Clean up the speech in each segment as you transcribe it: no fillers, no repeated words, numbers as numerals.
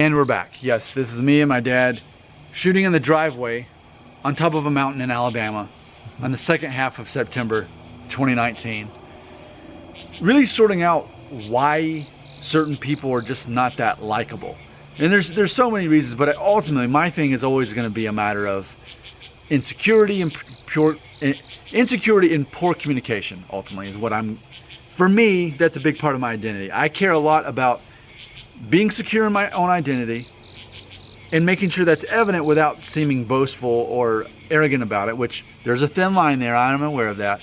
And we're back. Yes, this is me and my dad shooting in the driveway on top of a mountain in Alabama on the second half of September 2019. Really sorting out why certain people are just not that likable. And there's so many reasons, but ultimately my thing is always going to be a matter of insecurity and poor communication. Ultimately is what for me, that's a big part of my identity. I care a lot about being secure in my own identity and making sure that's evident without seeming boastful or arrogant about it, which there's a thin line there, I'm aware of that.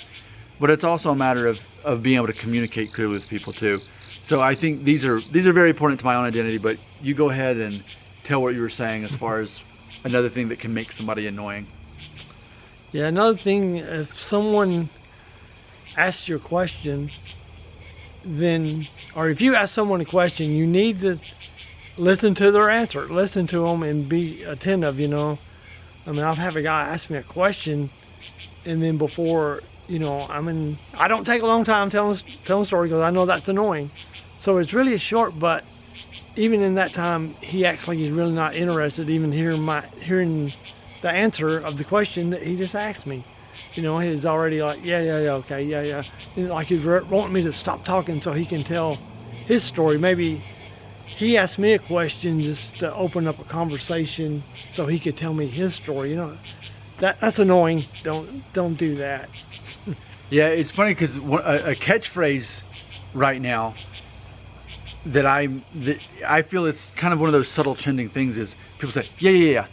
But it's also a matter of being able to communicate clearly with people too. So I think these are very important to my own identity, but you go ahead and tell what you were saying as far as another thing that can make somebody annoying. Yeah, another thing, if someone asks you a question, or if you ask someone a question, you need to listen to their answer. Listen to them and be attentive, you know. I mean, I've had a guy ask me a question, and then before, you know, I don't take a long time telling a story because I know that's annoying. So it's really short, but even in that time, he actually is really not interested even hearing the answer of the question that he just asked me. You know, he's already like, yeah, okay, yeah. And like he's wanting me to stop talking so he can tell his story. Maybe he asked me a question just to open up a conversation so he could tell me his story. You know, that's annoying. Don't do that. Yeah, it's funny because a catchphrase right now that I feel it's kind of one of those subtle trending things is people say, yeah.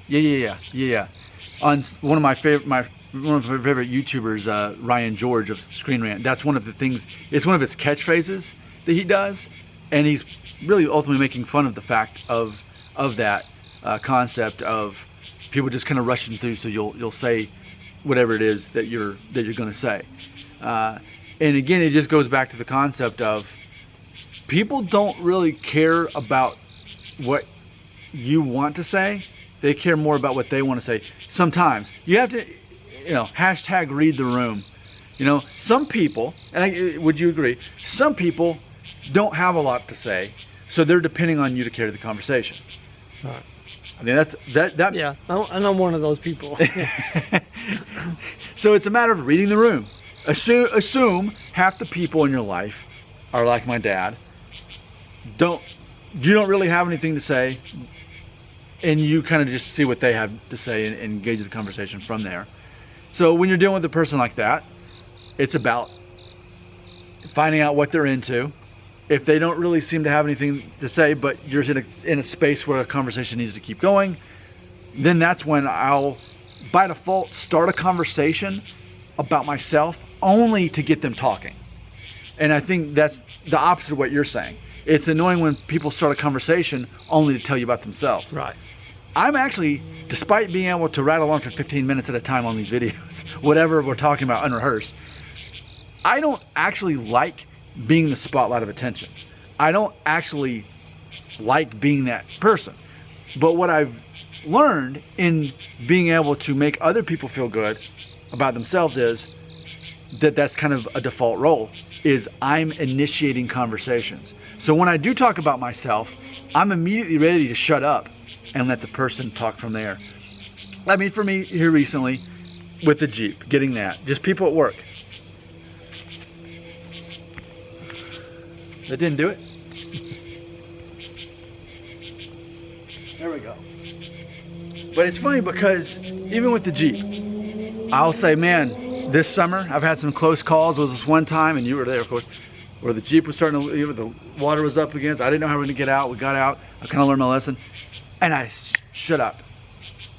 On one of my favorite YouTubers, Ryan George of Screen Rant, that's one of the things, it's one of his catchphrases that he does, and he's really ultimately making fun of the fact of that concept of people just kind of rushing through, so you'll say whatever it is that you're going to say. And again, it just goes back to the concept of people don't really care about what you want to say. They care more about what they want to say. Sometimes you have to, you know, hashtag read the room. You know, some people, and would you agree, some people don't have a lot to say, so they're depending on you to carry the conversation. Right. I mean, that. Yeah, I know one of those people. So it's a matter of reading the room. Assume half the people in your life are like my dad. You don't really have anything to say, and you kind of just see what they have to say and engage the conversation from there. So when you're dealing with a person like that, it's about finding out what they're into. If they don't really seem to have anything to say, but you're in a space where a conversation needs to keep going, then that's when I'll, by default, start a conversation about myself only to get them talking. And I think that's the opposite of what you're saying. It's annoying when people start a conversation only to tell you about themselves. Right. I'm actually, despite being able to rattle on for 15 minutes at a time on these videos, whatever we're talking about unrehearsed, I don't actually like being the spotlight of attention. I don't actually like being that person. But what I've learned in being able to make other people feel good about themselves is that's kind of a default role, is I'm initiating conversations. So when I do talk about myself, I'm immediately ready to shut up and let the person talk from there. I mean, for me here recently with the Jeep, getting that, just people at work. That didn't do it. There we go. But it's funny because even with the Jeep, I'll say, man, this summer I've had some close calls. There was this one time, and you were there, of course, where the Jeep was starting to, the water was up against. I didn't know how we were going to get out. We got out. I kind of learned my lesson, and I shut up.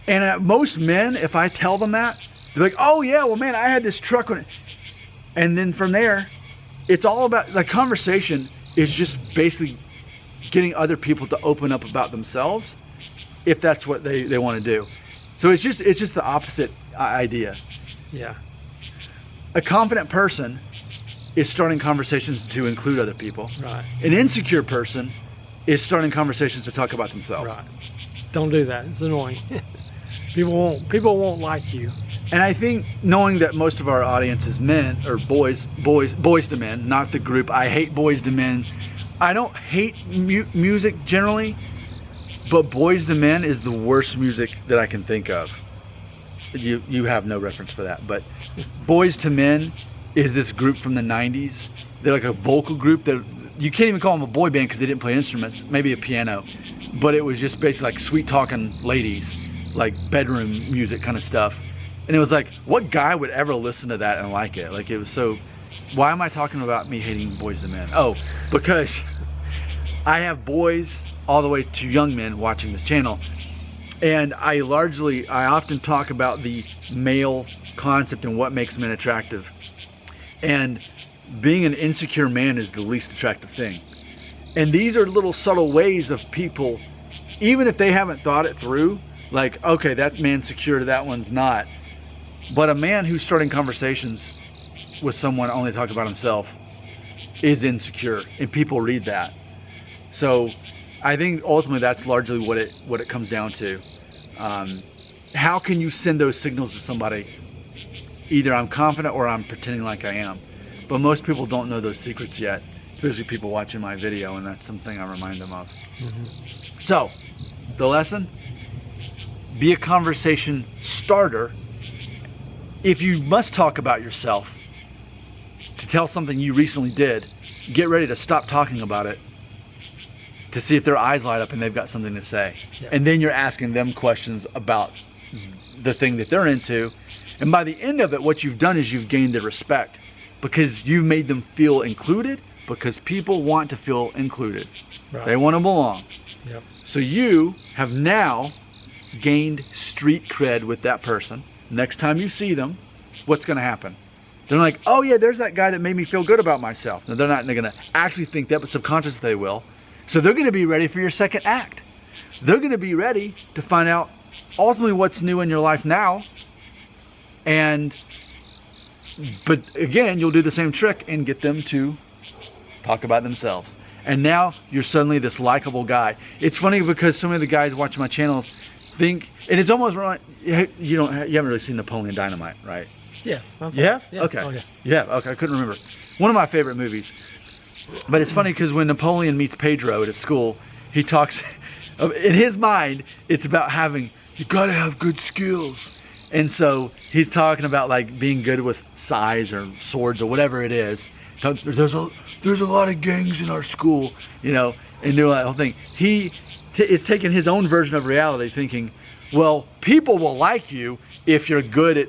And most men, if I tell them that, they're like, "Oh yeah, well man, I had this truck," and then from there, it's all about the conversation is just basically getting other people to open up about themselves, if that's what they want to do. So it's just the opposite idea. Yeah. A confident person is starting conversations to include other people. Right. An insecure person is starting conversations to talk about themselves. Right. Don't do that. It's annoying. People won't like you. And I think knowing that most of our audience is men or boys to men, not the group. I hate boys to men. I don't hate music generally, But Boyz II Men is the worst music that I can think of. You have no reference for that, but Boyz II Men is this group from the 90s. They're like a vocal group that you can't even call them a boy band because they didn't play instruments, maybe a piano, but it was just basically like sweet talking ladies, like bedroom music kind of stuff. And it was like, what guy would ever listen to that and like it? Like, it was so, why am I talking about me hating Boyz II Men? Oh, because I have boys all the way to young men watching this channel. And I often talk about the male concept and what makes men attractive. And being an insecure man is the least attractive thing. And these are little subtle ways of people, even if they haven't thought it through, like, okay, that man's secure, that one's not. But a man who's starting conversations with someone only talking about himself is insecure, and people read that. So I think ultimately that's largely what it comes down to. How can you send those signals to somebody? Either I'm confident or I'm pretending like I am. But most people don't know those secrets yet, especially people watching my video, and that's something I remind them of. So, the lesson: be a conversation starter. If you must talk about yourself to tell something you recently did, get ready to stop talking about it to see if their eyes light up and they've got something to say. Yeah. And then you're asking them questions about the thing that they're into. And by the end of it, what you've done is you've gained their respect, because you've made them feel included, because people want to feel included. Right. They want to belong. Yep. So you have now gained street cred with that person. Next time you see them, what's going to happen? They're like, oh yeah, there's that guy that made me feel good about myself. Now, they're going to actually think that, but subconsciously they will. So they're going to be ready for your second act. They're going to be ready to find out ultimately what's new in your life now. But again, you'll do the same trick and get them to talk about themselves. And now you're suddenly this likable guy. It's funny because so many of the guys watching my channels think, and it's almost right. You haven't really seen Napoleon Dynamite, right? Yes. Okay. You have? Yeah. Okay. Okay. You have? Okay, I couldn't remember. One of my favorite movies. But it's funny because when Napoleon meets Pedro at his school, he talks, in his mind, it's about you gotta have good skills. And so he's talking about like being good with sais or swords or whatever it is. There's a lot of gangs in our school, and doing that whole thing. He is taking his own version of reality, thinking, well, people will like you if you're good at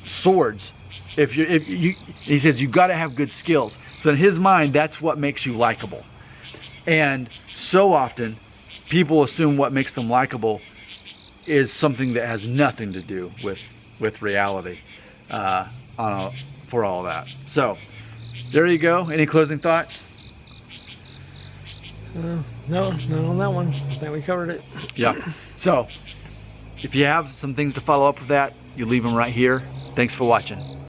swords. He says you got to have good skills. So in his mind, that's what makes you likable. And so often, people assume what makes them likable is something that has nothing to do with reality for all that. So there you go. Any closing thoughts? No, not on that one. I think we covered it. Yeah. So if you have some things to follow up with that, you leave them right here. Thanks for watching.